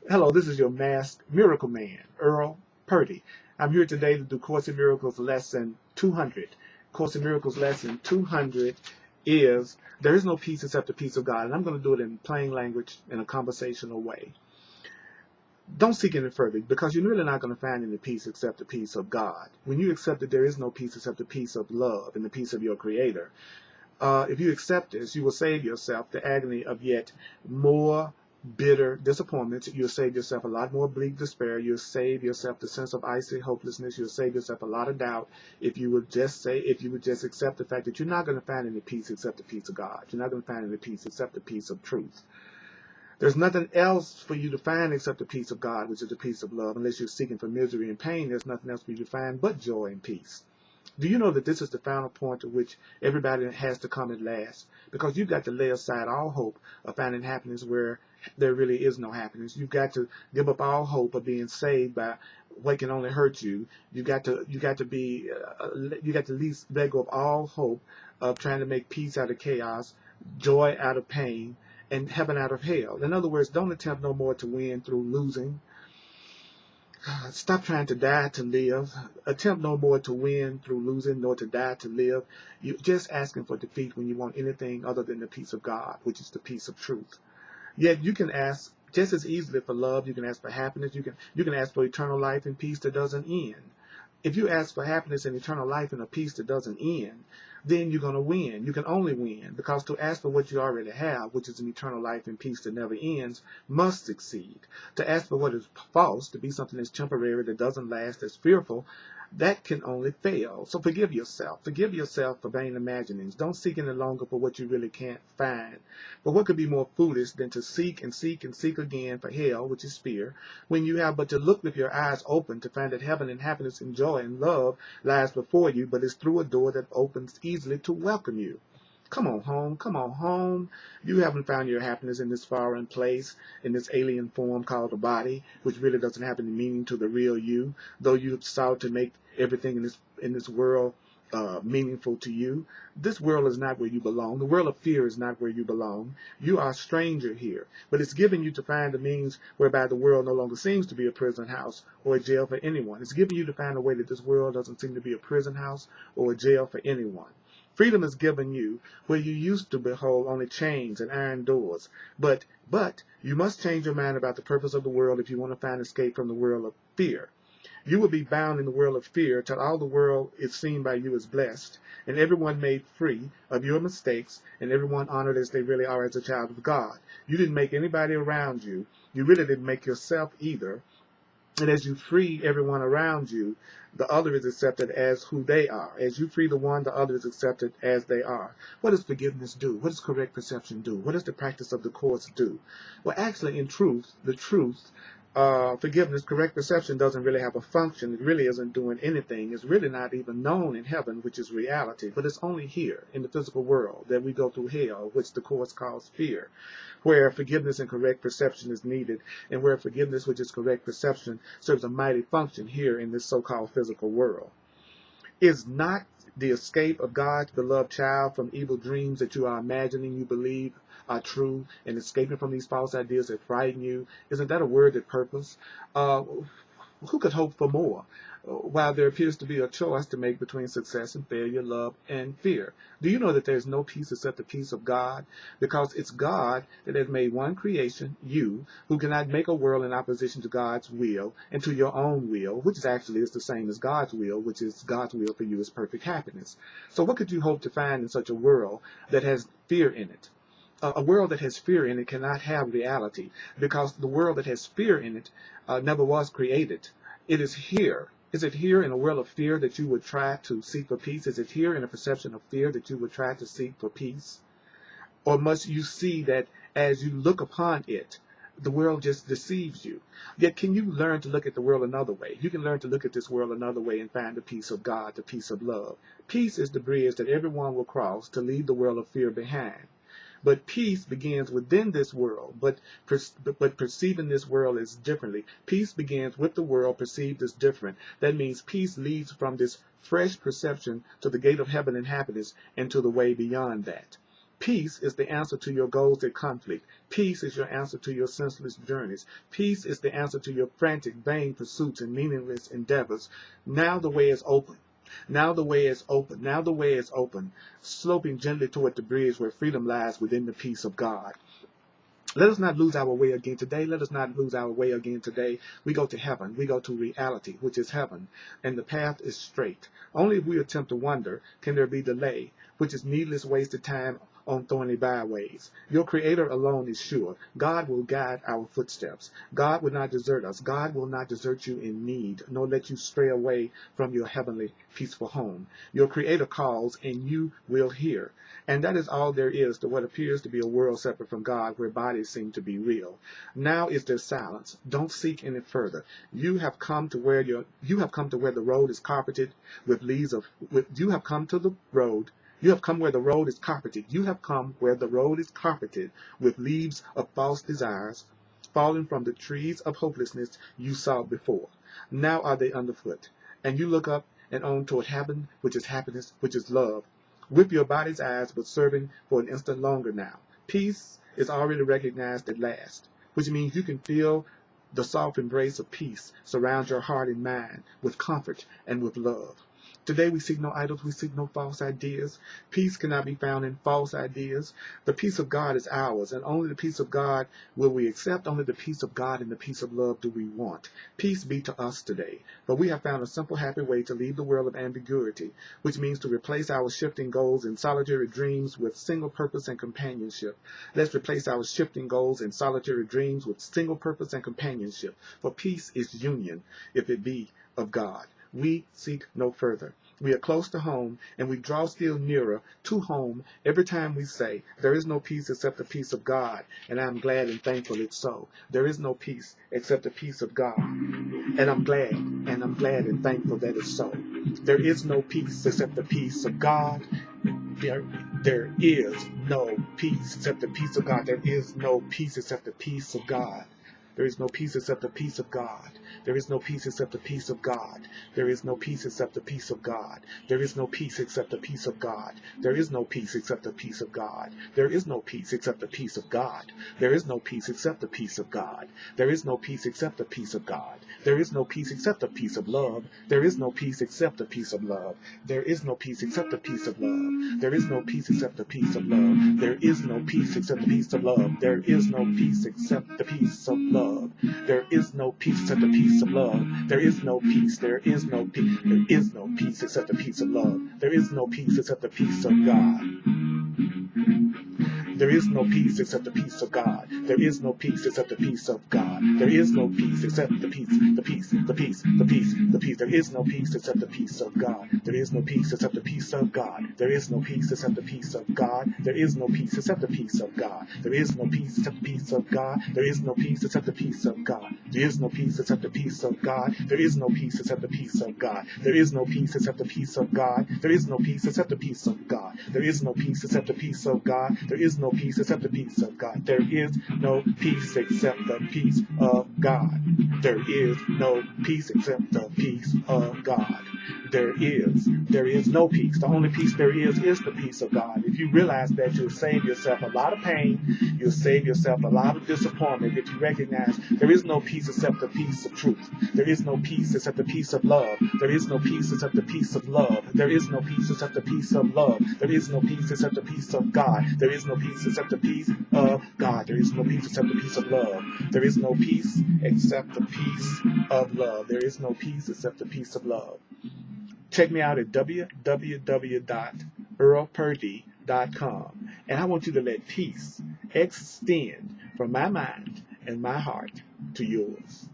Hello, this is your masked miracle man, Earl Purdy. I'm here today to do Course in Miracles lesson 200. Course in Miracles lesson 200 is there is no peace except the peace of God. And I'm going to do it in plain language in a conversational way. Don't seek any further because you're really not going to find any peace except the peace of God. When you accept that there is no peace except the peace of love and the peace of your Creator, if you accept this, you will save yourself the agony of yet more bitter disappointments. You'll save yourself a lot more bleak despair. You'll save yourself the sense of icy hopelessness. You'll save yourself a lot of doubt if you would just accept the fact that you're not going to find any peace except the peace of God. You're not going to find any peace except the peace of truth. There's nothing else for you to find except the peace of God, which is the peace of love. Unless you're seeking for misery and pain, there's nothing else for you to find but joy and peace. Do you know that this is the final point to which everybody has to come at last? Because you've got to lay aside all hope of finding happiness where there really is no happiness. You've got to give up all hope of being saved by what can only hurt you. You got to at least let go of all hope of trying to make peace out of chaos, joy out of pain, and heaven out of hell. In other words, don't attempt no more to win through losing. Stop trying to die to live. Attempt no more to win through losing, nor to die to live. You're just asking for defeat when you want anything other than the peace of God, which is the peace of truth. Yet you can ask just as easily for love. You can ask for happiness. You can ask for eternal life and peace that doesn't end. If you ask for happiness and eternal life and a peace that doesn't end, then you're going to win. You can only win because to ask for what you already have, which is an eternal life and peace that never ends, must succeed. To ask for what is false, to be something that's temporary, that doesn't last, that's fearful, that can only fail. So forgive yourself. Forgive yourself for vain imaginings. Don't seek any longer for what you really can't find. But what could be more foolish than to seek and seek and seek again for hell, which is fear, when you have but to look with your eyes open to find that heaven and happiness and joy and love lies before you, but it's through a door that opens easily to welcome you. Come on home, come on home. You haven't found your happiness in this foreign place, in this alien form called a body, which really doesn't have any meaning to the real you, though you've sought to make everything in this world meaningful to you. This world is not where you belong. The world of fear is not where you belong. You are a stranger here, but it's given you to find a means whereby the world no longer seems to be a prison house or a jail for anyone. It's given you to find a way that this world doesn't seem to be a prison house or a jail for anyone. Freedom is given you where you used to behold only chains and iron doors. But you must change your mind about the purpose of the world if you want to find escape from the world of fear. You will be bound in the world of fear till all the world is seen by you as blessed, and everyone made free of your mistakes, and everyone honored as they really are as a child of God. You didn't make anybody around you. You really didn't make yourself either. And as you free everyone around you, the other is accepted as who they are. As you free the one, the other is accepted as they are. What does forgiveness do? What does correct perception do? What does the practice of the Course do? Well, actually, in truth, forgiveness, correct perception doesn't really have a function. It really isn't doing anything. It's really not even known in heaven, which is reality. But it's only here in the physical world that we go through hell, which the Course calls fear, where forgiveness and correct perception is needed, and where forgiveness, which is correct perception, serves a mighty function here in this so-called physical world. Is not the escape of God's beloved child from evil dreams that you are imagining you believe are true, and escaping from these false ideas that frighten you, isn't that a word at purpose? Who could hope for more? While there appears to be a choice to make between success and failure, love and fear. Do you know that there is no peace except the peace of God? Because it's God that has made one creation, you, who cannot make a world in opposition to God's will and to your own will, which is actually is the same as God's will, which is God's will for you is perfect happiness. So what could you hope to find in such a world that has fear in it? A world that has fear in it cannot have reality, because the world that has fear in it never was created. It is here. Is it here in a world of fear that you would try to seek for peace? Is it here in a perception of fear that you would try to seek for peace? Or must you see that as you look upon it, the world just deceives you? Yet can you learn to look at the world another way? You can learn to look at this world another way and find the peace of God, the peace of love. Peace is the bridge that everyone will cross to leave the world of fear behind. But peace begins within this world, but perceiving this world as differently. Peace begins with the world perceived as different. That means peace leads from this fresh perception to the gate of heaven and happiness and to the way beyond that. Peace is the answer to your goals at conflict. Peace is your answer to your senseless journeys. Peace is the answer to your frantic, vain pursuits and meaningless endeavors. Now the way is open. Now the way is open. Now the way is open, sloping gently toward the bridge where freedom lies within the peace of God. Let us not lose our way again today. Let us not lose our way again today. We go to heaven. We go to reality, which is heaven, and the path is straight. Only if we attempt to wander can there be delay, which is needless wasted time on thorny byways. Your Creator alone is sure. God will guide our footsteps. God will not desert us. God will not desert you in need, nor let you stray away from your heavenly, peaceful home. Your Creator calls, and you will hear. And that is all there is to what appears to be a world separate from God, where bodies seem to be real. Now is there silence. Don't seek any further. You have come to where the road is carpeted with leaves of. You have come to the road. You have come where the road is carpeted. You have come where the road is carpeted with leaves of false desires, falling from the trees of hopelessness you saw before. Now are they underfoot, and you look up and on toward heaven, which is happiness, which is love, with your body's eyes, but serving for an instant longer now. Peace is already recognized at last, which means you can feel the soft embrace of peace surround your heart and mind with comfort and with love. Today we seek no idols, we seek no false ideas. Peace cannot be found in false ideas. The peace of God is ours, and only the peace of God will we accept. Only the peace of God and the peace of love do we want. Peace be to us today. But we have found a simple, happy way to leave the world of ambiguity, which means to replace our shifting goals and solitary dreams with single purpose and companionship. Let's replace our shifting goals and solitary dreams with single purpose and companionship. For peace is union, if it be of God. We seek no further. We are close to home, and we draw still nearer to home every time we say, there is no peace except the peace of God, and I am glad and thankful it's so. There is no peace except the peace of God, and I'm glad and thankful that it's so. There is no peace except the peace of God. There is no peace except the peace of God. There is no peace except the peace of God. There is no peace except the peace of God. There is no peace except the peace of God. There is no peace except the peace of God. There is no peace except the peace of God. There is no peace except the peace of God. There is no peace except the peace of God. There is no peace except the peace of God. There is no peace except the peace of God. There is no peace except the peace of love. There is no peace except the peace of love. There is no peace except the peace of love. There is no peace except the peace of love. There is no peace except the peace of love. There is no peace except the peace of love. There is no peace except the peace of love. There is no peace. There is no peace. There is no peace except the peace of love. There is no peace except the peace of God. There is no peace except the peace of God. There is no peace except the peace of God. There is no peace except the peace. There is no peace except the peace of God. There is no peace except the peace of God. There is no peace except the peace of God. There is no peace except the peace of God. There is no peace except the peace of God. There is no peace except the peace of God. There is no peace except the peace of God. There is no peace except the peace of God. There is no peace except the peace of God. There is no peace except the peace of God. There is no peace except the peace of God. There is no peace except the peace of God. There is no peace except the peace of God. There is no peace except the peace of God. There is no peace. The only peace there is the peace of God. If you realize that, you'll save yourself a lot of pain. You'll save yourself a lot of disappointment if you recognize there is no peace except the peace of truth. There is no peace except the peace of love. There is no peace except the peace of love. There is no peace except the peace of love. There is no peace except the peace of God. There is no peace except the peace of God. There is no peace except the peace of love. There is no peace except the peace of love. There is no peace except the peace of love. Check me out at www.earlpurdy.com. And I want you to let peace extend from my mind and my heart to yours.